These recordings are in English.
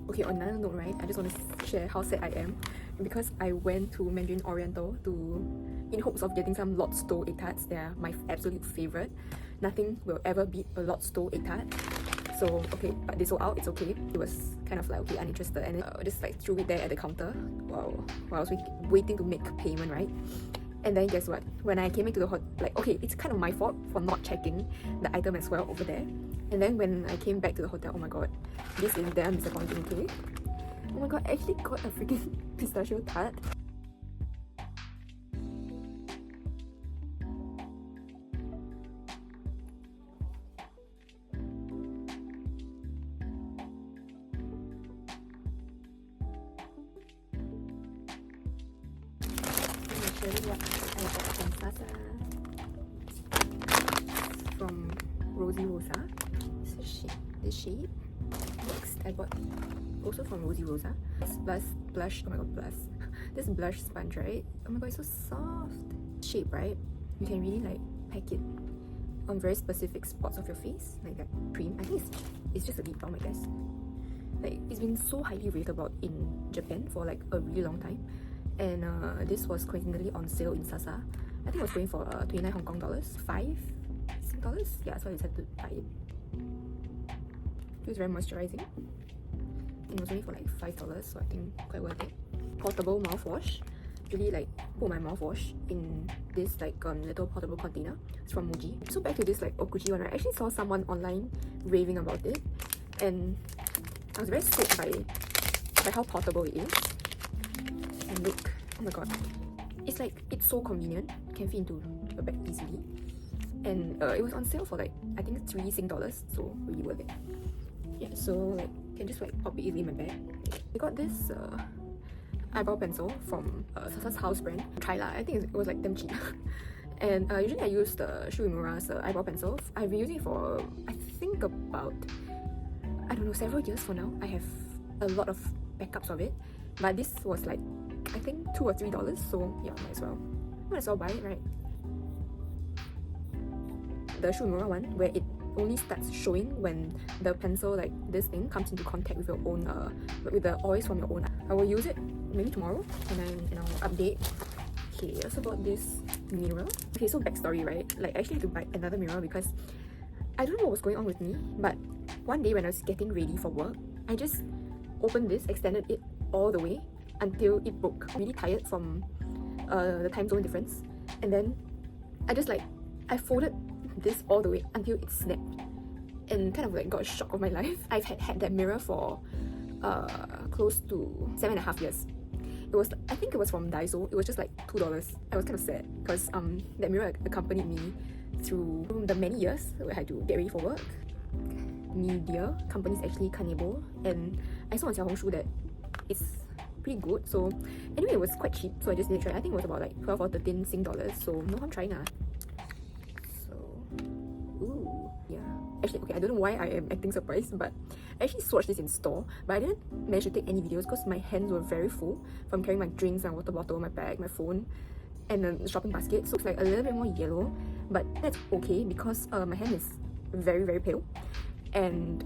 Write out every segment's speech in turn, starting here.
Okay, on another note, right, I just want to share how sad I am because I went to Mandarin Oriental in hopes of getting some Lord Stowe egg tarts. They are my absolute favorite. Nothing will ever beat a Lord Stowe egg tart. So okay, but they sold out. It's okay. It was kind of like okay, uninterested, and just like threw it there at the counter while I was waiting to make payment, right? And then guess what? When I came into the hotel, like okay, it's kind of my fault for not checking the item as well over there. And then when I came back to the hotel, oh my god, this is damn disappointing, okay? Oh my god, I actually got a freaking pistachio tart. I'm gonna show you what I got from Sasa. From Rosy Rosa. This shade. Next, I bought also from Rosy Rosa. This blush. Oh my god, blush. This blush sponge, right? Oh my god, it's so soft. Shape, right? You can really like pack it on very specific spots of your face, like that cream. I think it's just a lip balm, I guess. Like it's been so highly rated about in Japan for like a really long time, and this was coincidentally on sale in Sasa. I think it was going for 29 Hong Kong dollars, $5 dollars. Yeah, so I decided to buy it. Feels very moisturizing. It was only for like $5, so I think quite worth it. Portable mouthwash. Really like put my mouthwash in this like little portable container. It's from Muji. So back to this like Okuchi one, right? I actually saw someone online raving about it, and I was very struck by how portable it is. And look, oh my god, it's so convenient. Can fit into a bag easily, and it was on sale for like I think $3 Sing, so really worth it. Yeah, so like can just like pop it easily in my bag. I got this eyebrow pencil from Sasa's house brand. Try lah. I think it was like damn cheap. And usually I use the Shu Uemura's eyebrow pencil. I've been using it for I think about I don't know, several years for now. I have a lot of backups of it, but this was like I think $2 or $3, so yeah, might as well buy it, right? The Shu Uemura one, where it only starts showing when the pencil like this thing comes into contact with your own with the oils from your own. I will use it maybe tomorrow and I'll update. Okay, I also bought this mirror. Okay, so backstory, right? Like I actually had to buy another mirror because I don't know what was going on with me, but one day when I was getting ready for work, I just opened this, extended it all the way until it broke. I'm really tired from the time zone difference, and then I folded this all the way until it snapped, and kind of like got a shock of my life. I've had that mirror for close to 7.5 years. I think it was from Daiso. It was just like $2. I was kind of sad because that mirror accompanied me through the many years where I had to get ready for work. Media company is actually Kanebo, and I saw on Sasa Hong Kong that it's pretty good. So anyway, it was quite cheap, so I just did try. I think it was about like 12 or 13 Sing dollars, so no harm trying. Ooh, yeah. Actually, okay, I don't know why I am acting surprised, but I actually swatched this in store, but I didn't manage to take any videos because my hands were very full from carrying my drinks, my water bottle, my bag, my phone, and the shopping basket. So it's like a little bit more yellow, but that's okay because my hand is very, very pale, and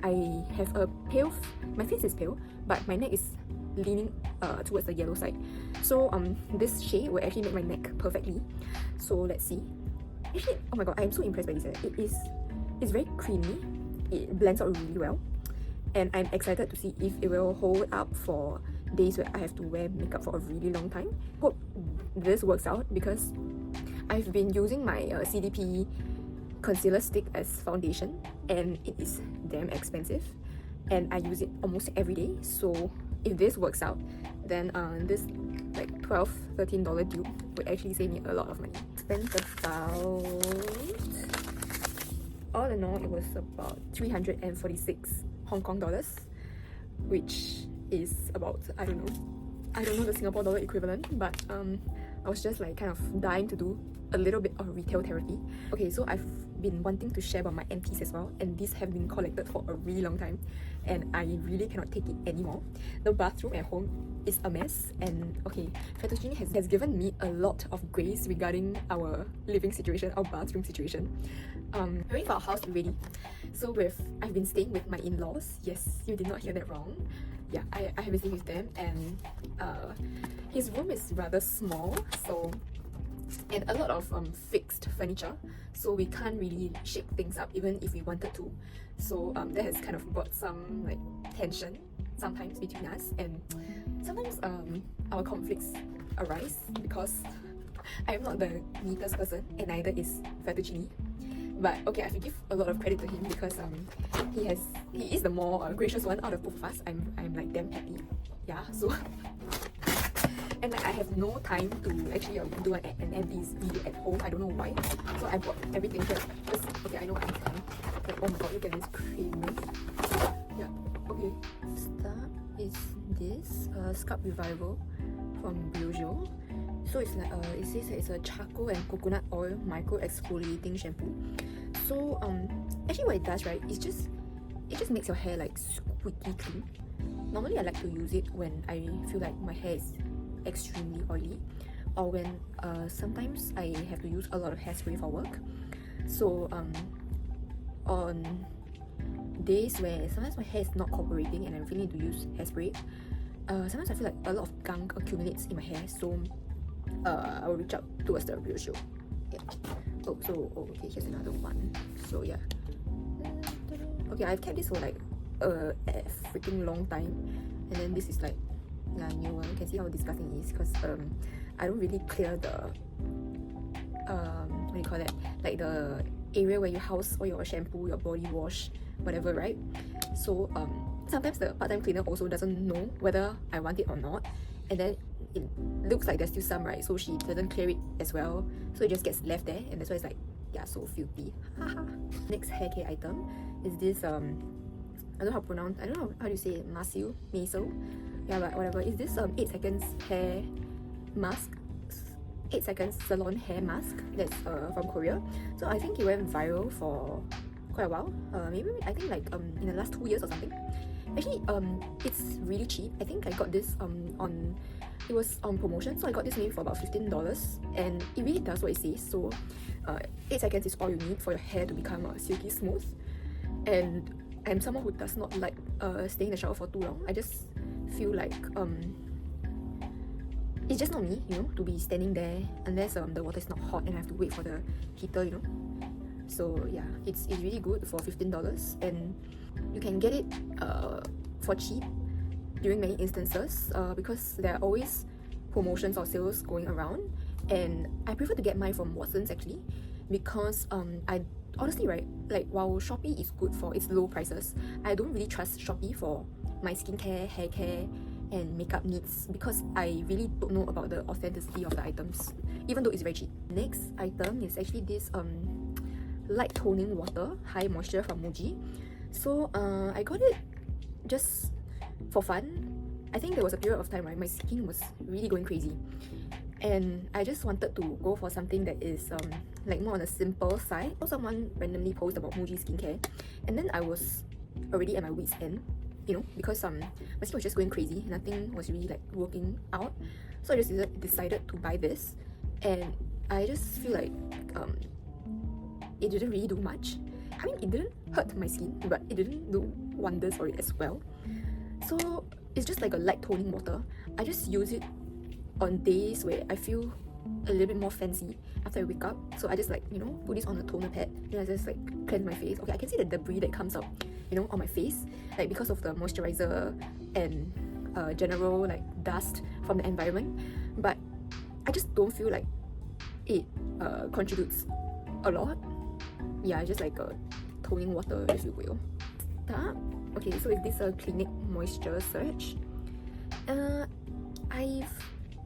I have a pale, my face is pale, but my neck is leaning towards the yellow side. So this shade will actually make my neck perfectly. So let's see. Actually, oh my god, I'm so impressed by this. It's very creamy. It blends out really well, and I'm excited to see if it will hold up for days where I have to wear makeup for a really long time. Hope this works out because I've been using my CDP concealer stick as foundation, and it is damn expensive, and I use it almost every day. So if this works out, then this like $12-13 dupe would actually save me a lot of money. Spent about, all in all, it was about 346 Hong Kong dollars, which is about, I don't know the Singapore dollar equivalent, but I was just like kind of dying to do a little bit of retail therapy. Okay, so I've been wanting to share about my empties as well, and these have been collected for a really long time, and I really cannot take it anymore. The bathroom at home is a mess, and okay, fettuccine has given me a lot of grace regarding our living situation, our bathroom situation. We're waiting for our house to be ready. So I've been staying with my in-laws. Yes, you did not hear that wrong. Yeah, I have been staying with them, and his room is rather small, so and a lot of fixed furniture, so we can't really shake things up even if we wanted to. So that has kind of brought some like tension sometimes between us, and sometimes our conflicts arise because I'm not the neatest person and neither is Fettuccine. But okay, I have to give a lot of credit to him because he is the more gracious one out of both of us. I'm like damn happy. Yeah, so and like I have no time to actually do an empties video at home. I don't know why. So I bought everything here. Just, okay, I know I'm telling. Like, oh my god, look at this creaminess. Yeah, okay. Start is this Scalp Revival from Biojo. So it's like it says that it's a charcoal and coconut oil micro exfoliating shampoo. So actually what it does, right, it just makes your hair like squeaky clean. Normally I like to use it when I feel like my hair is extremely oily, or when sometimes I have to use a lot of hairspray for work. So on days where sometimes my hair is not cooperating and I really need to use hairspray, sometimes I feel like a lot of gunk accumulates in my hair, so I will reach out towards the Biojo. Yeah. Okay, here's another one. So yeah. Okay, I've kept this for like a freaking long time, and then this is like new one. You can see how disgusting it is because I don't really clear the what do you call that? Like the area where you house all your shampoo, your body wash, whatever, right? So sometimes the part-time cleaner also doesn't know whether I want it or not, and then it looks like there's still some, right? So she doesn't clear it as well, so it just gets left there, and that's why it's like, yeah, so filthy. Next hair care item is this I don't know how to pronounce, I don't know how do you say it, Masil? Yeah, but whatever. Is this 8 seconds hair mask, 8 seconds salon hair mask that's from Korea. So I think it went viral for quite a while, maybe I think like in the last 2 years or something. Actually it's really cheap. I think I got this it was on promotion, so I got this maybe for about $15, and it really does what it says. So 8 seconds is all you need for your hair to become silky smooth. And I'm someone who does not like staying in the shower for too long. I just feel like it's just not me, you know, to be standing there unless the water is not hot and I have to wait for the heater, you know. So yeah, it's really good for $15, and you can get it for cheap during many instances because there are always promotions or sales going around, and I prefer to get mine from Watsons actually, because I honestly, right, like while Shopee is good for its low prices, I don't really trust Shopee for my skincare, hair care and makeup needs because I really don't know about the authenticity of the items, even though it's very cheap. Next item is actually this light toning water, high moisture from Muji. So I got it just for fun. I think there was a period of time, right, my skin was really going crazy, and I just wanted to go for something that is like more on the simple side. So someone randomly posted about Muji skincare, and then I was already at my wit's end, you know, because my skin was just going crazy, nothing was really like working out. So I just decided to buy this, and I just feel like it didn't really do much. I mean, it didn't hurt my skin, but it didn't do wonders for it as well. So it's just like a light toning water. I just use it on days where I feel a little bit more fancy after I wake up. So I just like, you know, put this on a toner pad, and I just like cleanse my face. Okay, I can see the debris that comes out, you know, on my face, like because of the moisturizer and general like dust from the environment. But I just don't feel like it contributes a lot. Yeah, just like a toning water, if you will. Okay, so is this a Clinique Moisture Search?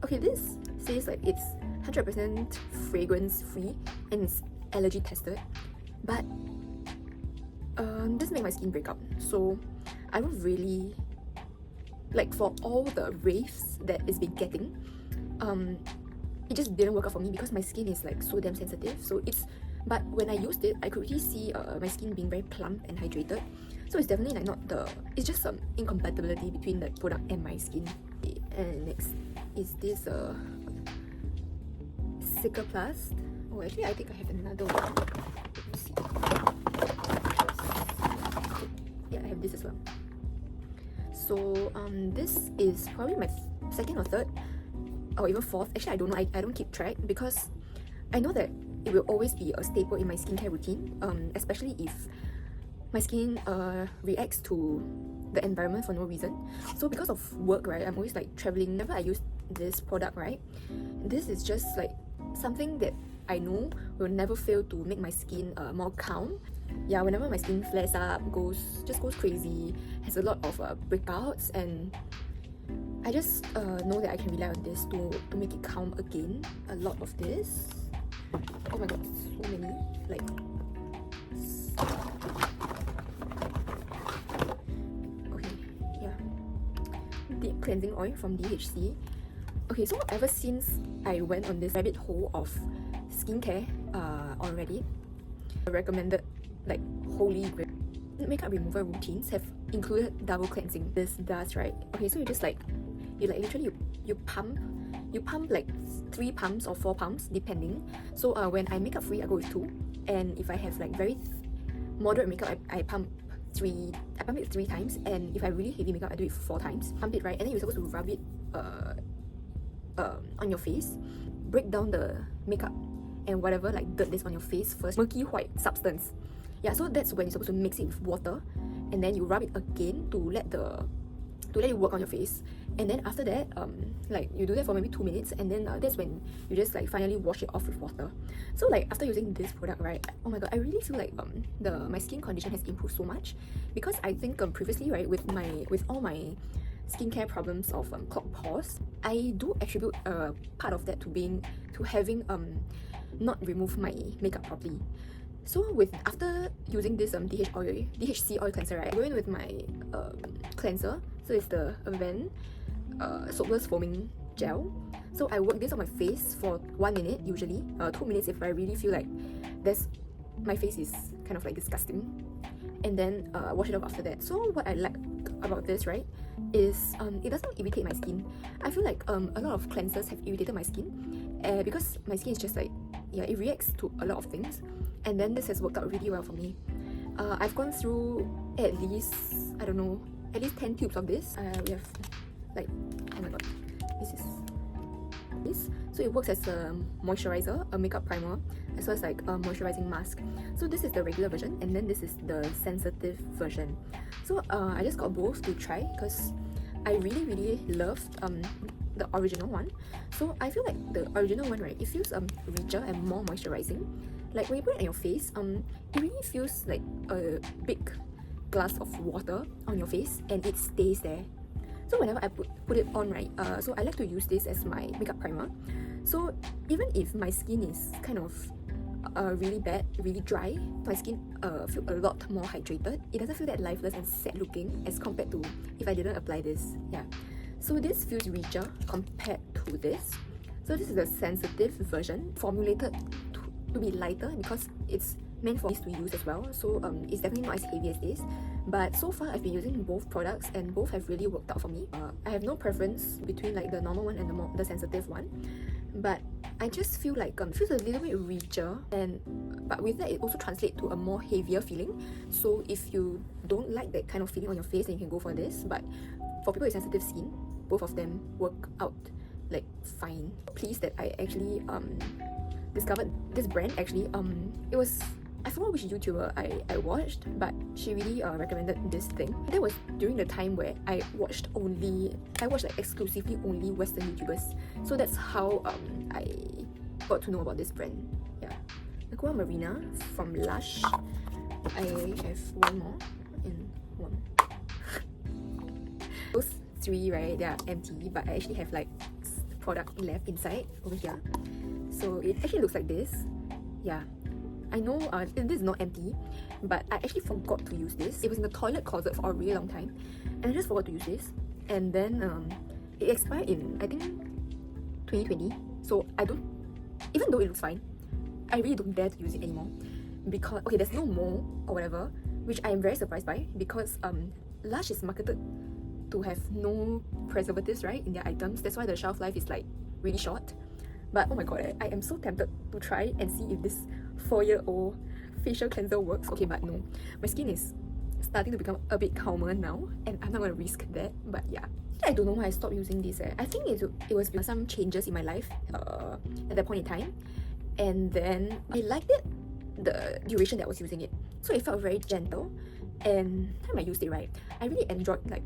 Okay, this says like it's 100% fragrance free and it's allergy tested, but this made my skin break out. So I don't really like, for all the raves that it's been getting, it just didn't work out for me because my skin is like so damn sensitive. So it's, but when I used it, I could really see my skin being very plump and hydrated. So it's definitely like not the, it's just some incompatibility between the product and my skin. And next is this Cicaplast. Oh, actually I think I have another one. Let me see. Yeah, I have this as well. So this is probably my second or third or even fourth. Actually, I don't know. I don't keep track because I know that it will always be a staple in my skincare routine, especially if my skin reacts to the environment for no reason. So because of work, right, I'm always like traveling. Whenever I use this product, right, this is just like something that I know will never fail to make my skin more calm. Yeah, whenever my skin flares up, just goes crazy, has a lot of breakouts, and I just know that I can rely on this to make it calm again. A lot of this. Oh my god, so many. Like, okay, yeah. Deep cleansing oil from DHC. Okay, so ever since I went on this rabbit hole of skincare already, I recommended like holy grail makeup remover routines have included double cleansing. This does, right? Okay, so you literally you pump like 3 pumps or 4 pumps depending. So when I makeup free, I go with 2, and if I have like very moderate makeup, I pump it 3 times, and if I really heavy makeup, I do it 4 times. Pump it, right, and then you're supposed to rub it on your face, break down the makeup and whatever like dirt is on your face first, murky white substance. Yeah, so that's when you're supposed to mix it with water, and then you rub it again to let it work on your face. And then after that, like you do that for maybe 2 minutes, and then that's when you just like finally wash it off with water. So like after using this product, right, oh my god, I really feel like my skin condition has improved so much, because I think previously, right, with all my skincare problems of clogged pores, I do attribute part of that to having not removed my makeup properly. So after using this DHC oil cleanser, right, I go in with my cleanser. So it's the Aven soapless foaming gel. So I work this on my face for 1 minute usually, 2 minutes if I really feel like my face is kind of like disgusting, and then wash it off after that. So what I like about this, right, is it doesn't irritate my skin. I feel like a lot of cleansers have irritated my skin because my skin is just like, yeah, it reacts to a lot of things, and then this has worked out really well for me. I've gone through at least, I don't know, at least 10 tubes of this. We have like, oh my god, this is this. So it works as a moisturizer, a makeup primer, as well as like a moisturizing mask. So this is the regular version, and then this is the sensitive version. So I just got both to try because I really loved the original one. So I feel like the original one, right, it feels richer and more moisturizing. Like when you put it on your face, it really feels like a big glass of water on your face, and it stays there. So whenever I put it on, right, so I like to use this as my makeup primer. So even if my skin is kind of really bad, really dry, my skin feels a lot more hydrated. It doesn't feel that lifeless and sad looking as compared to if I didn't apply this. Yeah. So this feels richer compared to this. So this is the sensitive version, formulated to be lighter because it's meant for this to use as well. So it's definitely not as heavy as this. But so far I've been using both products and both have really worked out for me. I have no preference between like the normal one and the sensitive one, but I just feel like feels a little bit richer, but with that it also translates to a more heavier feeling. So if you don't like that kind of feeling on your face, then you can go for this. But for people with sensitive skin, both of them work out like fine. Pleased that I actually discovered this brand. Actually, it was, I forgot which YouTuber I watched, but she really recommended this thing. That was during the time where I watched like exclusively only Western YouTubers. So that's how I got to know about this brand. Yeah, Aqua Marina from Lush. I have one more and one. Those 3, right, they are empty, but I actually have like product left inside over here. So it actually looks like this. Yeah. I know this is not empty, but I actually forgot to use this. It was in the toilet closet for a really long time, and I just forgot to use this. And then it expired in, I think, 2020. So I don't, even though it looks fine, I really don't dare to use it anymore because, okay, there's no mold or whatever, which I am very surprised by because Lush is marketed to have no preservatives, right, in their items. That's why the shelf life is like really short. But oh my god, I am so tempted to try and see if this 4-year-old facial cleanser works. Okay, but no, my skin is starting to become a bit calmer now, and I'm not gonna risk that. But yeah, I don't know why I stopped using this. I think it was because some changes in my life at that point in time, and then I liked it, the duration that I was using it. So it felt very gentle, and the time I used it, right, I really enjoyed like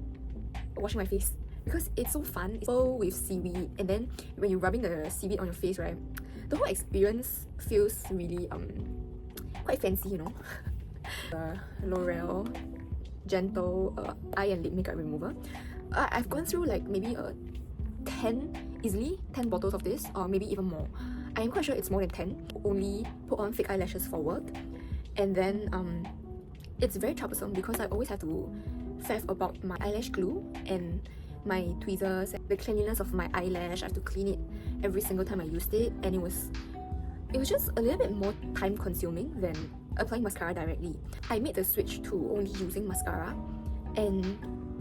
washing my face because it's so fun. It's full with seaweed, and then when you're rubbing the seaweed on your face, right, the whole experience feels really quite fancy, you know. L'Oreal gentle eye and lip makeup remover. I've gone through like maybe 10 bottles of this, or maybe even more. I am quite sure it's more than 10. Only put on fake eyelashes for work, and then it's very troublesome because I always have to faff about my eyelash glue and my tweezers, the cleanliness of my eyelash. I have to clean it every single time I used it, and it was just a little bit more time consuming than applying mascara directly. I made the switch to only using mascara, and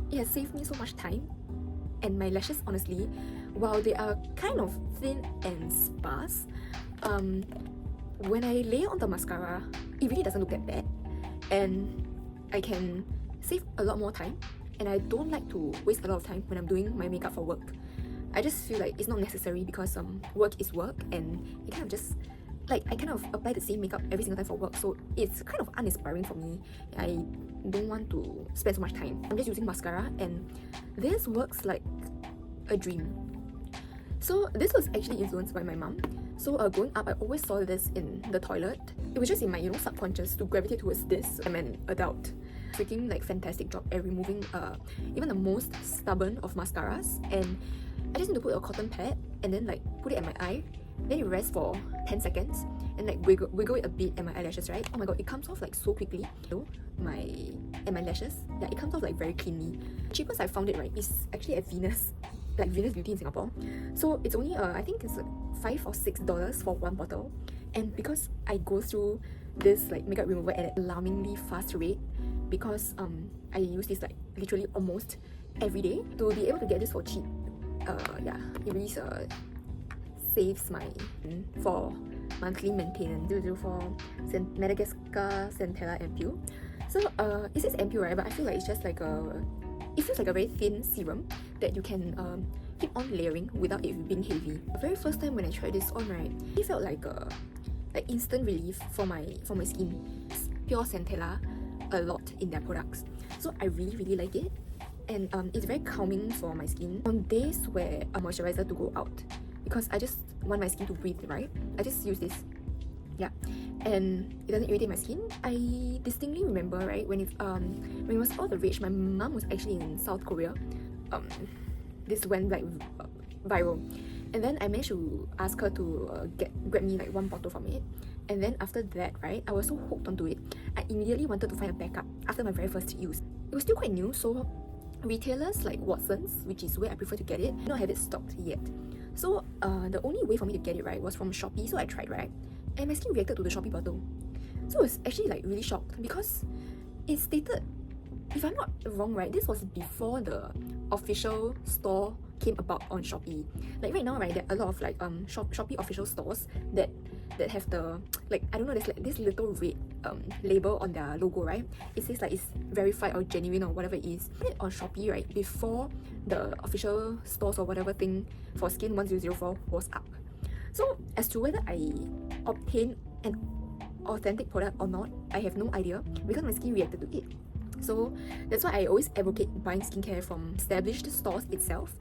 it has saved me so much time. And my lashes, honestly, while they are kind of thin and sparse, when I lay on the mascara, it really doesn't look that bad, and I can save a lot more time. And I don't like to waste a lot of time when I'm doing my makeup for work. I just feel like it's not necessary because work is work, and it kind of just like I kind of apply the same makeup every single time for work, so it's kind of uninspiring for me. I don't want to spend so much time. I'm just using mascara, and this works like a dream. So this was actually influenced by my mom. So growing up, I always saw this in the toilet. It was just in my subconscious to gravitate towards this. I'm an adult. Freaking like fantastic job at removing even the most stubborn of mascaras. And I just need to put a cotton pad and then like put it at my eye. Then it rests for 10 seconds and like wiggle it a bit at my eyelashes, right? Oh my god, it comes off like so quickly. My lashes, yeah, it comes off like very cleanly. The cheapest I found it, right, is actually at Venus, like Venus Beauty in Singapore. So it's only I think it's like $5 or $6 for one bottle. And because I go through this like makeup remover at an alarmingly fast rate, because I use this like literally almost every day, to be able to get this for cheap, yeah, it really saves my for monthly maintenance. 004 Madagascar Centella Ampule. So it says Ampule, right, but I feel like it's just like it feels like a very thin serum that you can keep on layering without it being heavy. The very first time when I tried this on, right, it felt like instant relief for my skin. Pure Centella a lot in their products, so I really like it, and it's very calming for my skin on days where a moisturizer to go out, because I just want my skin to breathe, right? I just use this, yeah, and it doesn't irritate my skin. I distinctly remember, right, when it was all the rage, my mom was actually in South Korea. This went like viral, and then I managed to ask her to grab me like one bottle from it. And then after that, right, I was so hooked onto it, I immediately wanted to find a backup after my very first use. It was still quite new, so retailers like Watson's, which is where I prefer to get it, did not have it stocked yet. So the only way for me to get it, right, was from Shopee. So I tried, right, and my skin reacted to the Shopee bottle. So I was actually like really shocked because it stated, if I'm not wrong, right, this was before the official store came about on Shopee. Like right now, right, there are a lot of like Shopee official stores that have the, like, I don't know, there's like this little red label on their logo, right? It says like it's verified or genuine or whatever it is. On Shopee, right, before the official stores or whatever thing for Skin 1004 was up. So as to whether I obtain an authentic product or not, I have no idea because my skin reacted to it. So that's why I always advocate buying skincare from established stores itself,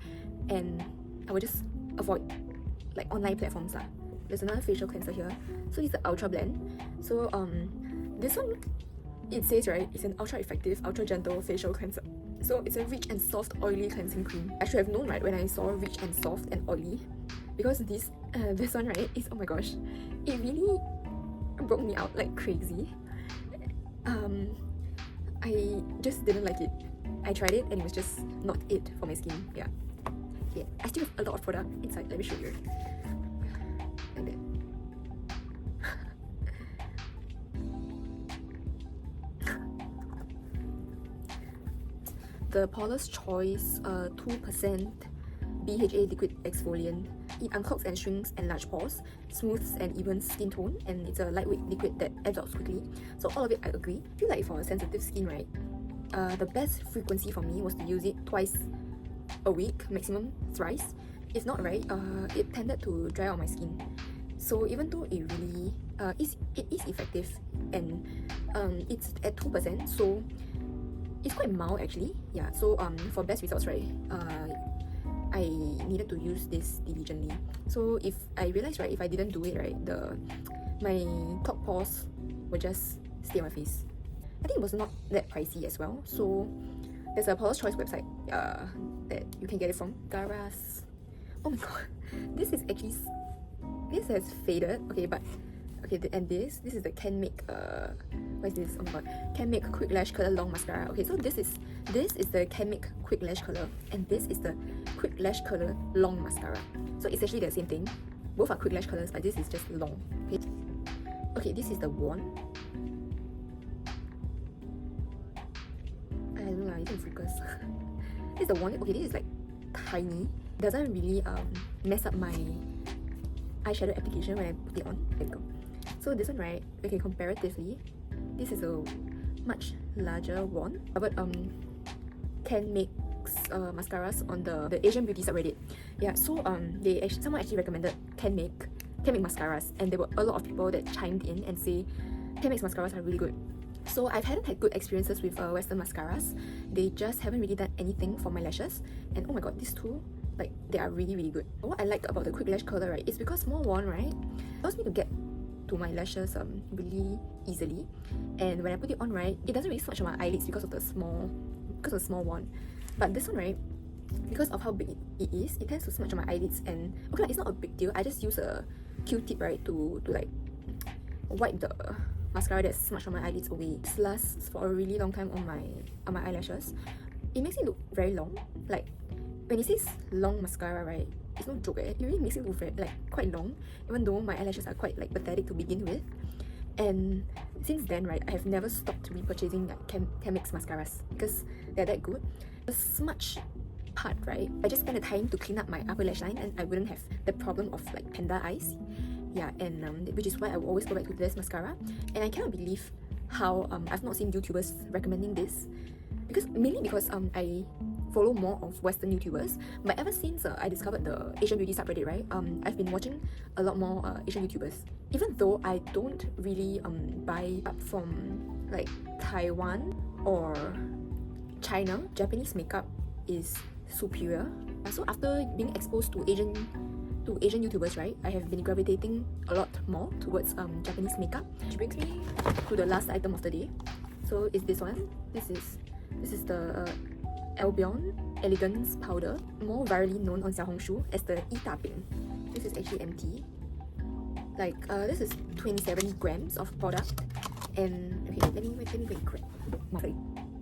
and I will just avoid like online platforms lah. There's another facial cleanser here. So it's the Ultra Blend. So this one, it says, right, it's an ultra effective, ultra gentle facial cleanser. So it's a rich and soft oily cleansing cream. I should have known, right, when I saw rich and soft and oily, because this one, right, is, oh my gosh, it really broke me out like crazy. I just didn't like it. I tried it and it was just not it for my skin. Yeah. Okay, I still have a lot of product inside. Let me show you. Like that. the Paula's Choice 2% BHA liquid exfoliant. It unclogs and shrinks enlarged pores, smooths and evens skin tone, and it's a lightweight liquid that absorbs quickly. So all of it I agree. I feel like for sensitive skin, right, the best frequency for me was to use it twice a week, maximum thrice. If not, right, it tended to dry out my skin. So even though it really it is effective, and it's at 2%, so it's quite mild actually. Yeah, so for best results, right, I needed to use this diligently. So if I realized, right, if I didn't do it, right, my top pores would just stay on my face. I think it was not that pricey as well. So there's a Paula's Choice website that you can get it from. Garas. Oh my god, this is actually, this has faded. Okay, but okay, and this is the Can Make what is this? Oh my god, Can Make Quick Lash Color Long Mascara. Okay, so this is the Can Make Quick Lash Color, and this is the Quick Lash Color Long Mascara. So it's actually the same thing. Both are quick lash colors, but this is just long. Okay, this is the wand. I don't know, I didn't focus. This is the wand. Okay, this is like tiny. Doesn't really mess up my eyeshadow application when I put it on. There we go. So this one, right, okay, comparatively, this is a much larger wand. But Can Make mascaras on the Asian beauty subreddit. Yeah, so someone actually recommended Can Make mascaras, and there were a lot of people that chimed in and say Can Make mascaras are really good. So I hadn't had good experiences with Western mascaras. They just haven't really done anything for my lashes, and oh my god, these two, like, they are really really good. What I liked about the Quick Lash Curler, right, is because small wand, right, allows me to get to my lashes really easily, and when I put it on, right, it doesn't really smudge on my eyelids because of the small wand. But this one, right, because of how big it is, it tends to smudge on my eyelids, and okay, it's not a big deal. I just use a Q-tip, right, to like wipe the mascara that's smudged on my eyelids away. This lasts for a really long time on my eyelashes. It makes it look very long. Like when it says long mascara, right, it's no joke. It really makes it look very, like, quite long, even though my eyelashes are quite like pathetic to begin with. And since then, right, I have never stopped repurchasing like Can Make mascaras because they're that good. The smudge part, right, I just spend the time to clean up my upper lash line, and I wouldn't have the problem of like panda eyes. Yeah, and which is why I will always go back to this mascara. And I cannot believe how I've not seen YouTubers recommending this, mainly because I follow more of Western YouTubers. But ever since I discovered the Asian beauty subreddit, right, I've been watching a lot more Asian YouTubers. Even though I don't really buy up from like Taiwan or China, Japanese makeup is superior. So after being exposed to Asian YouTubers, right, I have been gravitating a lot more towards Japanese makeup, which brings me to the last item of the day. So it's this one. This is the Albion Elegance Powder, more virally known on Xiaohongshu as the Itaping. This is actually empty. Like this is 27 grams of product, and okay, let me go and grab. Sorry,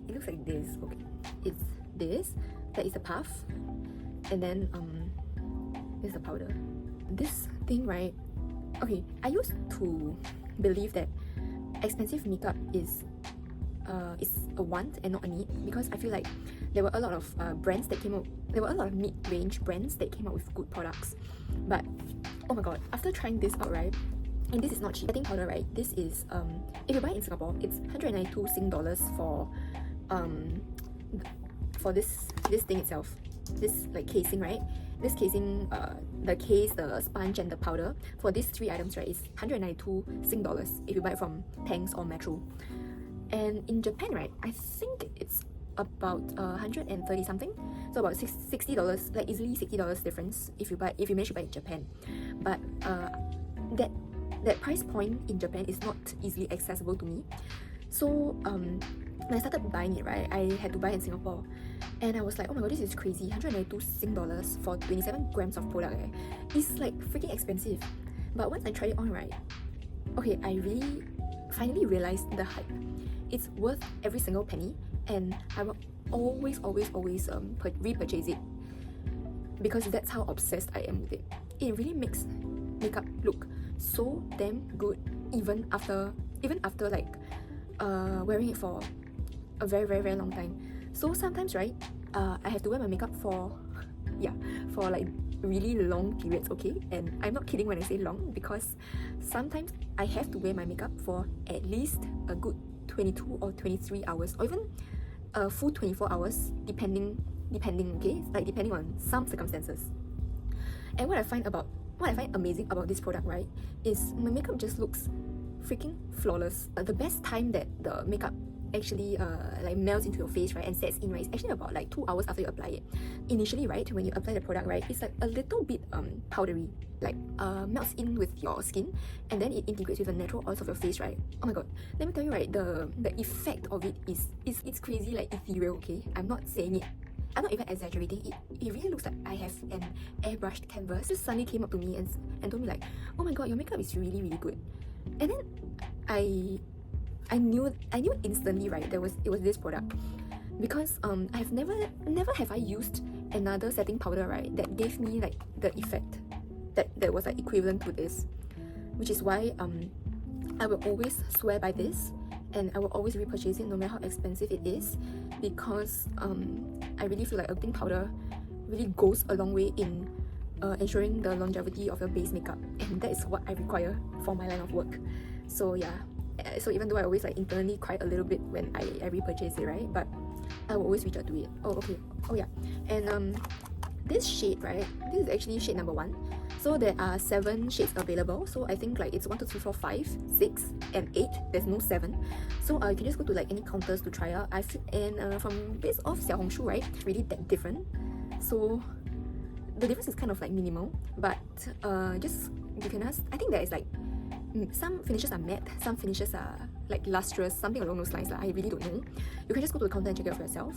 it looks like this. Okay, it's this. That is the puff, and then this is the powder. This thing, right? Okay, I used to believe that expensive makeup is a want and not a need, because I feel like there were a lot of brands that came out. There were a lot of mid-range brands that came out with good products. But oh my god, after trying this out, right, and this is not cheap. Setting powder, right? This is if you buy it in Singapore, it's 192 Sing dollars for this thing itself. This like casing, right? This casing, the case, the sponge, and the powder for these three items, right, is 192 Sing dollars if you buy it from Tangs or Metro. And in Japan, right, I think it's about 130 something, so about $60, like easily $60 difference if you manage to buy it in Japan. But that price point in Japan is not easily accessible to me. So when I started buying it, right, I had to buy it in Singapore, and I was like, oh my god, this is crazy. 192 Sing dollars for 27 grams of product. It's like freaking expensive. But once I tried it on, right, okay, I really finally realized the hype. It's worth every single penny, and I will always repurchase it, because that's how obsessed I am with it. It really makes makeup look so damn good, even after like wearing it for a very long time. So sometimes, right, I have to wear my makeup for for like really long periods, okay? And I'm not kidding when I say long, because sometimes I have to wear my makeup for at least a good 22 or 23 hours, or even a full 24 hours, depending, okay? Like depending on some circumstances. And what I find amazing about this product, right, is my makeup just looks freaking flawless. The best time that the makeup actually like melts into your face, right, and sets in, right, is actually about like 2 hours after you apply it. Initially, right, when you apply the product, right, it's like a little bit powdery, like melts in with your skin, and then it integrates with the natural oils of your face, right? Oh my god, let me tell you, right, the effect of it is it's crazy, like ethereal, okay? I'm not saying it, I'm not even exaggerating. It really looks like I have an airbrushed canvas. Just suddenly came up to me and told me like, oh my god, your makeup is really, really good. And then I knew instantly, right, it was this product, because I've never have I used another setting powder, right, that gave me like the effect that was like equivalent to this, which is why I will always swear by this, and I will always repurchase it no matter how expensive it is, because I really feel like a setting powder really goes a long way in ensuring the longevity of your base makeup, and that is what I require for my line of work. So yeah, so even though I always like internally cry a little bit when I repurchase it, right, but I will always reach out to it. Oh okay, oh yeah, and this shade, right, this is actually shade number 1. So there are 7 shades available. So I think like it's 1, 2, 3, 4, 5, 6, and 8. There's no 7. So you can just go to like any counters to try out. From based off Sasa Hong Kong, right, it's really that different. So the difference is kind of like minimal, but just you can ask. I think there is like some finishes are matte, some finishes are like lustrous, something along those lines. I really don't know. You can just go to the counter and check it out for yourself.